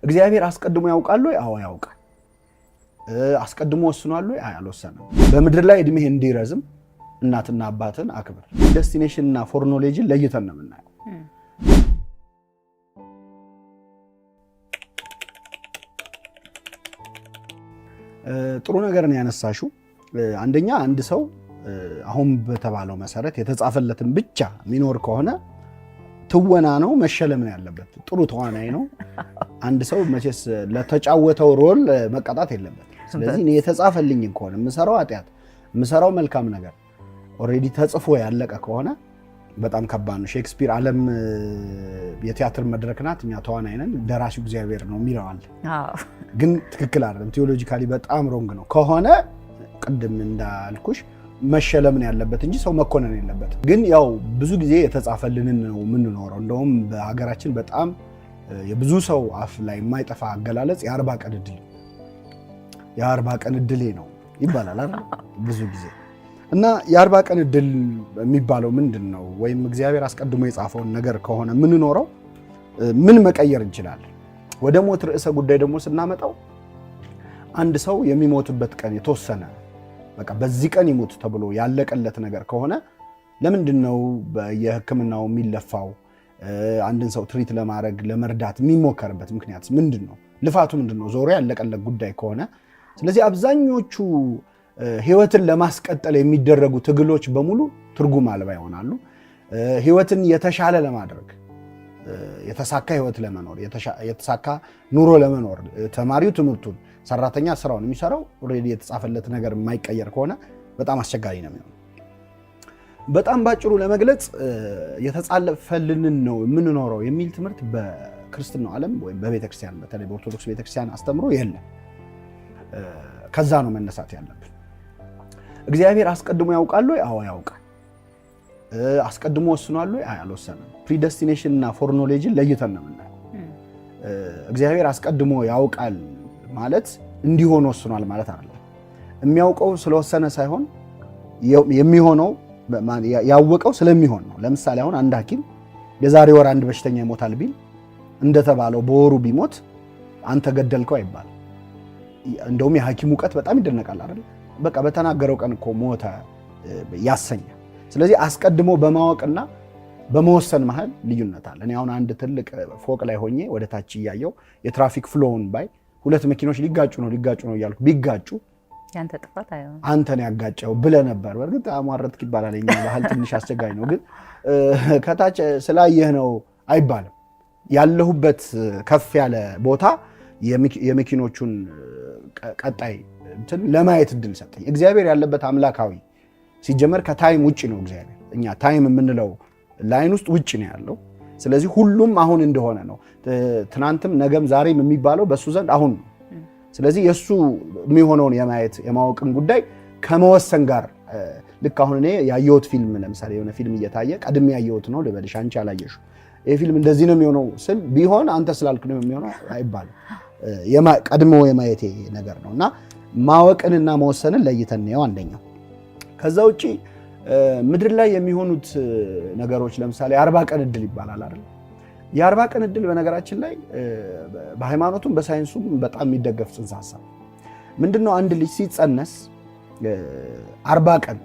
እግዚአብሔር አስቀድሞ ያውቃል ወይ? አዎ ያውቃል። አስቀድሞ ወስኗል ወይ? አልወሰነም። በምድር ላይ እድሜህ እንዲረዝም እናትና አባትን አክብር። ዴስቲኔሽን እና ፎርኖሌጅን ለይተን ነው የምናየው። ጥሩ ነገር ነው ያነሳሽው። አንደኛ አንድ ሰው አሁን በተባለው መሰረት የተጻፈለትን ብቻ የሚኖር ከሆነ ትወና ነው መሸለም ነው ያለበት። ጥሩ ተዋናይ ነው አንድ ሰው መቼስ ለተጫወተው ሮል መቀጣት የለበት። ስለዚህ እኔ የተጻፈልኝ ከሆነ የምሰራው ኃጢአት የምሰራው መልካም ነገር ኦሬዲ ተጽፎ ያለቀ ከሆነ በጣም ከባድ ነው። ሼክስፒር ዓለም የቲያትር መድረክ ናት፣ እኛ ተዋናይ ነን፣ ደራሲው እግዚአብሔር ነው የሚለዋል። ግን ትክክል አይደለም። ቲዮሎጂካሊ በጣም ሮንግ ነው። ከሆነ ቅድም እንዳልኩሽ መሸለም ነው ያለበት እንጂ ሰው መኮነን የለበት። ግን ያው ብዙ ጊዜ የተጻፈልንን ነው የምንኖረው። እንደውም በሀገራችን በጣም የብዙ ሰው አፍ ላይ የማይጠፋ አገላለጽ የ40 ቀን እድል የ40 ቀን እድሌ ነው ይባላል አይደል? ብዙ ጊዜ እና የ40 ቀን እድል የሚባለው ምንድን ነው? ወይም እግዚአብሔር አስቀድሞ የጻፈውን ነገር ከሆነ የምንኖረው ምን መቀየር እንችላለን? ወደ ሞት ርዕሰ ጉዳይ ደግሞ ስናመጣው አንድ ሰው የሚሞትበት ቀን የተወሰነ በቃ በዚህ ቀን ይሞት ተብሎ ያለቀለት ነገር ከሆነ ለምንድን ነው በየሕክምናው የሚለፋው? አንድን ሰው ትሪት ለማድረግ ለመርዳት የሚሞከርበት ምክንያት ምንድን ነው? ልፋቱ ምንድን ነው? ዞሮ ያለቀለት ጉዳይ ከሆነ ስለዚህ አብዛኞቹ ህይወትን ለማስቀጠል የሚደረጉ ትግሎች በሙሉ ትርጉም አልባ ይሆናሉ። ህይወትን የተሻለ ለማድረግ የተሳካ ህይወት ለመኖር የተሳካ ኑሮ ለመኖር ተማሪው ትምህርቱን ሰራተኛ ስራውን የሚሰራው ኦሬዲ የተጻፈለት ነገር የማይቀየር ከሆነ በጣም አስቸጋሪ ነው የሚሆነው። በጣም ባጭሩ ለመግለጽ የተጻፈልንን ነው የምንኖረው የሚል ትምህርት በክርስትናው ዓለም ወይም በቤተክርስቲያን በተለይ በኦርቶዶክስ ቤተክርስቲያን አስተምሮ የለም። ከዛ ነው መነሳት ያለብን። እግዚአብሔር አስቀድሞ ያውቃል ወይ? አዎ ያውቃል። አስቀድሞ ወስኗል ወይ? አልወሰነም። ፕሪዴስቲኔሽን እና ፎርኖሌጅን ለይተን ነው የምናየው። እግዚአብሔር አስቀድሞ ያውቃል ማለት እንዲሆን ወስኗል ማለት አይደለም። የሚያውቀው ስለወሰነ ሳይሆን የሚሆነው ያወቀው ስለሚሆን ነው። ለምሳሌ አሁን አንድ ሐኪም የዛሬ ወር አንድ በሽተኛ ይሞታል ቢል እንደተባለው በወሩ ቢሞት አንተ ገደልከው አይባልም። እንደውም የሐኪሙ ዕውቀት በጣም ይደነቃል አይደል? በቃ በተናገረው ቀን እኮ ሞተ ያሰኛል። ስለዚህ አስቀድሞ በማወቅና በመወሰን መሃል ልዩነት አለ። እኔ አሁን አንድ ትልቅ ፎቅ ላይ ሆኜ ወደ ታች እያየው የትራፊክ ፍሎውን ባይ ሁለት መኪኖች ሊጋጩ ነው እያልኩ ቢጋጩ ያንተ ጥፋት አይሆንም አንተን ያጋጨው ብለህ ነበር። በእርግጥ አሟረትክ ይባላል፣ የኛ ባህል ትንሽ አስቸጋሪ ነው። ግን ከታች ስላየህ ነው አይባልም። ያለሁበት ከፍ ያለ ቦታ የመኪኖቹን ቀጣይ እንትን ለማየት እድል ሰጠኝ። እግዚአብሔር ያለበት አምላካዊ ሲጀመር ከታይም ውጪ ነው። እግዚአብሔር እኛ ታይም የምንለው ላይን ውስጥ ውጪ ነው ያለው። ስለዚህ ሁሉም አሁን እንደሆነ ነው። ትናንትም ነገም ዛሬም የሚባለው በሱ ዘንድ አሁን ነው። ስለዚህ የሱ የሚሆነውን የማየት የማወቅን ጉዳይ ከመወሰን ጋር ልክ አሁን እኔ ያየሁት ፊልም ለምሳሌ የሆነ ፊልም እየታየ ቀድሜ ያየሁት ነው ልበልሽ፣ አንቺ አላየሽው። ይሄ ፊልም እንደዚህ ነው የሚሆነው ስል ቢሆን አንተ ስላልክ ነው የሚሆነው አይባልም። ቀድሞ የማየቴ ነገር ነውና ማወቅንና መወሰንን ለይተን ነው አንደኛው። ከዛ ውጪ ምድር ላይ የሚሆኑት ነገሮች ለምሳሌ 40 ቀን እድል ይባላል አይደል? የ40 ቀን እድል በነገራችን ላይ በሃይማኖቱም በሳይንሱም በጣም የሚደገፍ ጽንሰ ሐሳብ ምንድነው? አንድ ልጅ ሲጸነስ 40 ቀን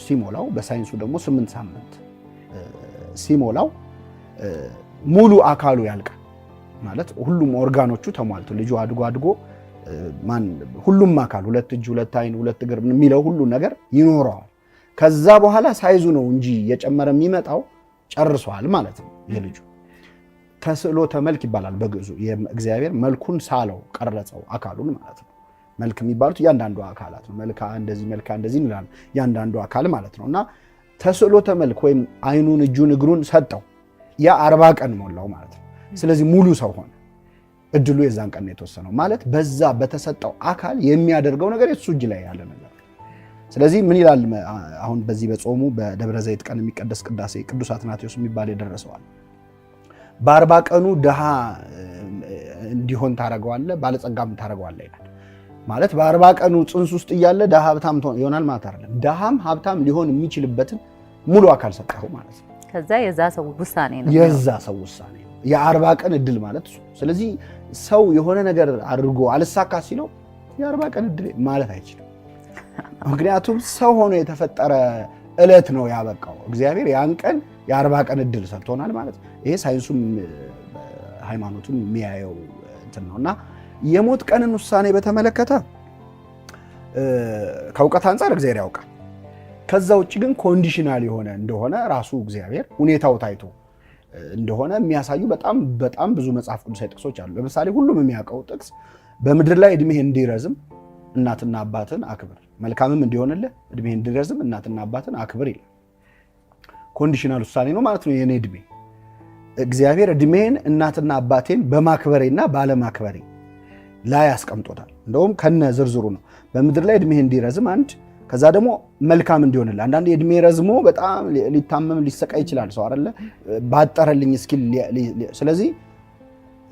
ሲሞላው በሳይንሱ ደግሞ 8 ሳምንት ሲሞላው ሙሉ አካሉ ያልቃል ማለት ሁሉም ኦርጋኖቹ ተሟልቶ ልጁ አድጎ ሁሉም አካል ሁለት እጅ ሁለት አይን ሁለት እግር የሚለው ሁሉ ነገር ይኖረዋል። ከዛ በኋላ ሳይዙ ነው እንጂ የጨመረ የሚመጣው ጨርሷል ማለት ነው። የልጁ ተስዕሎተ መልክ ይባላል በግዕዙ። እግዚአብሔር መልኩን ሳለው ቀረጸው አካሉን ማለት ነው። መልክ የሚባሉት እያንዳንዱ አካላት ነው። መልካ እንደዚህ እንላለን እያንዳንዱ አካል ማለት ነው። እና ተስዕሎተ መልክ ወይም አይኑን እጁን እግሩን ሰጠው። ያ 40 ቀን ሞላው ማለት ነው። ስለዚህ ሙሉ ሰው ሆነ። እድሉ የዛን ቀን የተወሰነው ማለት በዛ በተሰጠው አካል የሚያደርገው ነገር የሱ እጅ ላይ ያለ ነገር። ስለዚህ ምን ይላል አሁን በዚህ በጾሙ በደብረ ዘይት ቀን የሚቀደስ ቅዳሴ ቅዱስ አትናቴዎስ የሚባል የደረሰዋል። በ40 ቀኑ ድሃ እንዲሆን ታረጋዋለህ፣ ባለጸጋም ታረጋዋለህ ይላል። ማለት በ40 ቀኑ ጽንስ ውስጥ እያለ ድሃ ሀብታም ይሆናል ማለት አይደለም። ድሃም ሀብታም ሊሆን የሚችልበትን ሙሉ አካል ሰጠው ማለት ነው። ከዛ የዛ ሰው ውሳኔ ነው። የዛ ሰው ውሳኔ ነው የ40 ቀን እድል ማለት እሱ። ስለዚህ ሰው የሆነ ነገር አድርጎ አልሳካ ሲለው የ40 ቀን እድል ማለት አይችልም። ምክንያቱም ሰው ሆኖ የተፈጠረ ዕለት ነው ያበቃው። እግዚአብሔር ያን ቀን የ40 ቀን እድል ሰጥቶናል ማለት ነው። ይሄ ሳይንሱም ሃይማኖቱም የሚያየው እንትን ነውና የሞት ቀንን ውሳኔ በተመለከተ ከእውቀት አንፃር እግዚአብሔር ያውቃል። ከዛ ውጭ ግን ኮንዲሽናል የሆነ እንደሆነ ራሱ እግዚአብሔር ሁኔታው ታይቶ እንደሆነ የሚያሳዩ በጣም ብዙ መጽሐፍ ቅዱሳዊ ጥቅሶች አሉ። ለምሳሌ ሁሉም የሚያውቀው ጥቅስ በምድር ላይ እድሜህ እንዲረዝም እናትና አባትን አክብር፣ መልካምም እንዲሆንልህ እድሜህ እንዲረዝም እናትና አባትን አክብር ይላል። ኮንዲሽናል ውሳኔ ነው ማለት ነው። የኔ እድሜ እግዚአብሔር እድሜን እናትና አባቴን በማክበሬና ባለማክበሬ ላይ ያስቀምጦታል። እንደውም ከነ ዝርዝሩ ነው። በምድር ላይ እድሜህ እንዲረዝም አንድ፣ ከዛ ደግሞ መልካም እንዲሆንልህ። አንዳንድ የእድሜ ረዝሞ በጣም ሊታመም ሊሰቃይ ይችላል ሰው አይደለ? ባጠረልኝ እስኪል። ስለዚህ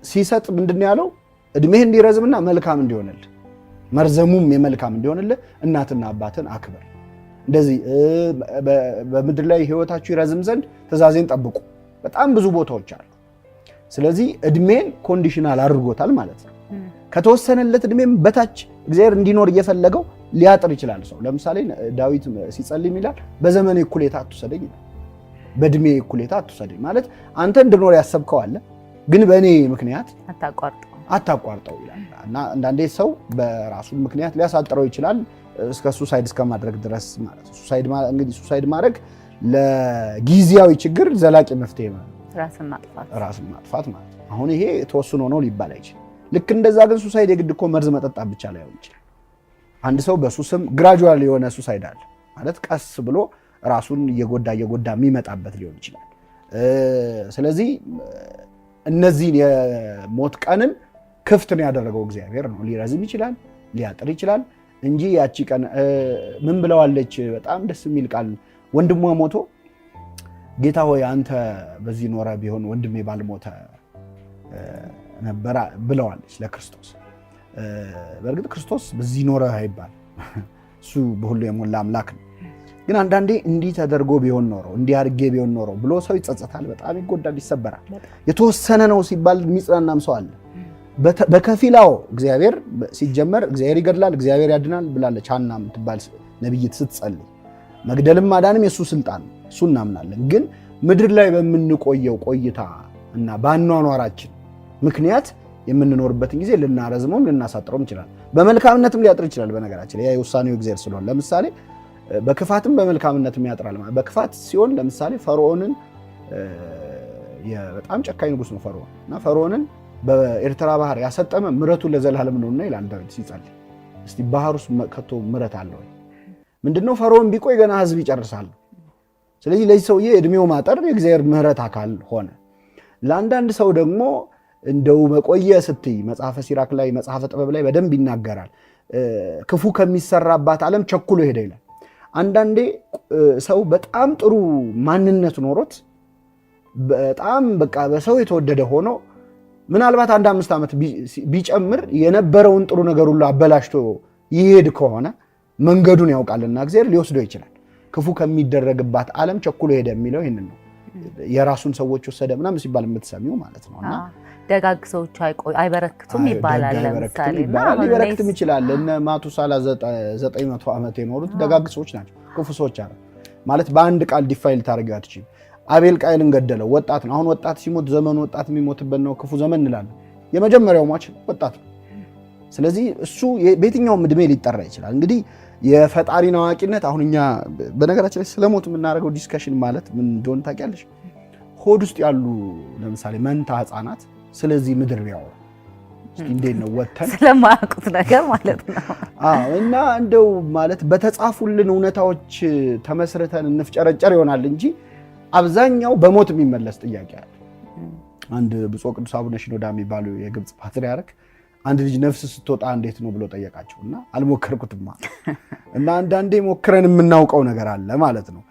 ሲሰጥ ምንድነው ያለው? እድሜህ እንዲረዝምና መልካም እንዲሆንልህ፣ መርዘሙም የመልካም እንዲሆንልህ እናትና አባትን አክብር። እንደዚህ በምድር ላይ ህይወታችሁ ይረዝም ዘንድ ትእዛዜን ጠብቁ። በጣም ብዙ ቦታዎች አሉ። ስለዚህ እድሜን ኮንዲሽናል አድርጎታል ማለት ነው። ከተወሰነለት እድሜም በታች እግዚአብሔር እንዲኖር እየፈለገው ሊያጥር ይችላል ሰው። ለምሳሌ ዳዊት ሲጸልይ ይላል በዘመኔ እኩሌታ አትውሰደኝ፣ በእድሜ እኩሌታ አትውሰደኝ ማለት አንተ እንድኖር ያሰብከው አለ፣ ግን በእኔ ምክንያት አታቋርጠው ይላል። እና አንዳንዴ ሰው በራሱ ምክንያት ሊያሳጥረው ይችላል እስከ ሱሳይድ እስከማድረግ ድረስ ማለት ነው። ሱሳይድ ማድረግ ለጊዜያዊ ችግር ዘላቂ መፍትሄ ማለት ራስን ማጥፋት ማለት ነው። አሁን ይሄ ተወስኖ ነው ሊባል አይችልም። ልክ እንደዛ ግን ሱሳይድ የግድ እኮ መርዝ መጠጣት ብቻ ላይሆን ይችላል። አንድ ሰው በሱስም ግራጁዋል የሆነ ሱሳይድ አለ ማለት ቀስ ብሎ ራሱን እየጎዳ የሚመጣበት ሊሆን ይችላል። ስለዚህ እነዚህን የሞት ቀንን ክፍት ነው ያደረገው እግዚአብሔር ነው። ሊረዝም ይችላል፣ ሊያጥር ይችላል እንጂ ያቺ ቀን ምን ብለዋለች? በጣም ደስ የሚል ቃል ወንድሟ ሞቶ ጌታ ሆይ አንተ በዚህ ኖረ ቢሆን ወንድሜ ባልሞተ ነበር ብለዋለች ለክርስቶስ። በእርግጥ ክርስቶስ በዚህ ኖረ አይባል፣ እሱ በሁሉ የሞላ አምላክ ነው። ግን አንዳንዴ እንዲህ ተደርጎ ቢሆን ኖሮ እንዲህ አድርጌ ቢሆን ኖሮ ብሎ ሰው ይጸጸታል፣ በጣም ይጎዳል፣ ይሰበራል። የተወሰነ ነው ሲባል የሚጽናናም ሰው አለ። በከፊላው እግዚአብሔር ሲጀመር እግዚአብሔር ይገድላል እግዚአብሔር ያድናል ብላለች ሐና የምትባል ነብይት ስትጸልይ። መግደልም ማዳንም የሱ ስልጣን ነው፣ እሱ እናምናለን። ግን ምድር ላይ በምንቆየው ቆይታ እና በአኗኗራችን ምክንያት የምንኖርበትን ጊዜ ልናረዝመውም ልናሳጥረውም ይችላል። በመልካምነትም ሊያጥር ይችላል። በነገራችን ላይ የውሳኔው እግዚአብሔር ስለሆነ ለምሳሌ በክፋትም በመልካምነትም ያጥራል ማለት። በክፋት ሲሆን ለምሳሌ ፈርዖንን በጣም ጨካኝ ንጉስ ነው ፈርዖን እና ፈርዖንን በኤርትራ ባህር ያሰጠመ ምሕረቱ ለዘላለም ነውና ይላል ዳዊት ሲጸልይ። እስቲ ባህር ውስጥ ከቶ ምሕረት አለ ወይ? ምንድነው ፈርዖን ቢቆይ ገና ህዝብ ይጨርሳል። ስለዚህ ለዚህ ሰውዬ እድሜው ማጠር የእግዚአብሔር ምሕረት አካል ሆነ። ለአንዳንድ ሰው ደግሞ እንደው መቆየ ስትይ መጽሐፈ ሲራክ ላይ መጽሐፈ ጥበብ ላይ በደንብ ይናገራል። ክፉ ከሚሰራባት ዓለም ቸኩሎ ሄደ ይላል። አንዳንዴ ሰው በጣም ጥሩ ማንነት ኖሮት በጣም በቃ በሰው የተወደደ ሆኖ ምናልባት 5 ዓመት ቢጨምር የነበረውን ጥሩ ነገር ሁሉ አበላሽቶ ይሄድ ከሆነ መንገዱን ያውቃልና እግዚአብሔር ሊወስደው ይችላል። ክፉ ከሚደረግባት ዓለም ቸኩሎ ሄደ የሚለው ይሄንን ነው። የራሱን ሰዎች ወሰደ ምናምን ሲባል የምትሰሚው ማለት ነውና ደጋግ ሰዎች አይበረክቱም ይባላል። ለምሳሌ ሊበረክትም ይችላል። እነ ማቱሳላ 900 ዓመት የኖሩት ደጋግ ሰዎች ናቸው። ክፉ ሰዎች አረ ማለት በአንድ ቃል ዲፋይል ታደርጊው አትችይም። አቤል ቃየልን ገደለው። ወጣት ነው። አሁን ወጣት ሲሞት ዘመኑ ወጣት የሚሞትበት ነው፣ ክፉ ዘመን እንላለን። የመጀመሪያው ሟች ወጣት ነው። ስለዚህ እሱ በየትኛውም እድሜ ሊጠራ ይችላል። እንግዲህ የፈጣሪን አዋቂነት አሁን እኛ በነገራችን ላይ ስለሞት የምናደርገው ዲስከሽን ማለት ምን እንደሆነ ታውቂያለሽ? ሆድ ውስጥ ያሉ ለምሳሌ መንታ ህፃናት ስለዚህ ምድር ቢያወሩ እስቲ እንዴት ነው ወተን ስለማያውቁት ነገር ማለት ነው። እና እንደው ማለት በተጻፉልን እውነታዎች ተመስርተን እንፍጨረጨር ይሆናል እንጂ አብዛኛው በሞት የሚመለስ ጥያቄ አለ። አንድ ብፁዕ ቅዱስ አቡነ ሽኖዳ የሚባሉ የግብጽ ፓትርያርክ አንድ ልጅ ነፍስ ስትወጣ እንዴት ነው ብሎ ጠየቃቸውና አልሞከርኩትማ እና አንዳንዴ ሞክረን የምናውቀው ነገር አለ ማለት ነው።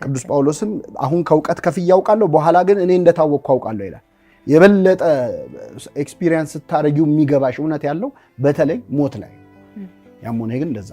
ቅዱስ ጳውሎስም አሁን ከእውቀት ከፍዬ አውቃለሁ በኋላ ግን እኔ እንደታወቅኩ አውቃለሁ ይላል። የበለጠ ኤክስፒሪየንስ ስታረጊው የሚገባሽ እውነት ያለው በተለይ ሞት ላይ ያም ሆነ ግን እንደዛ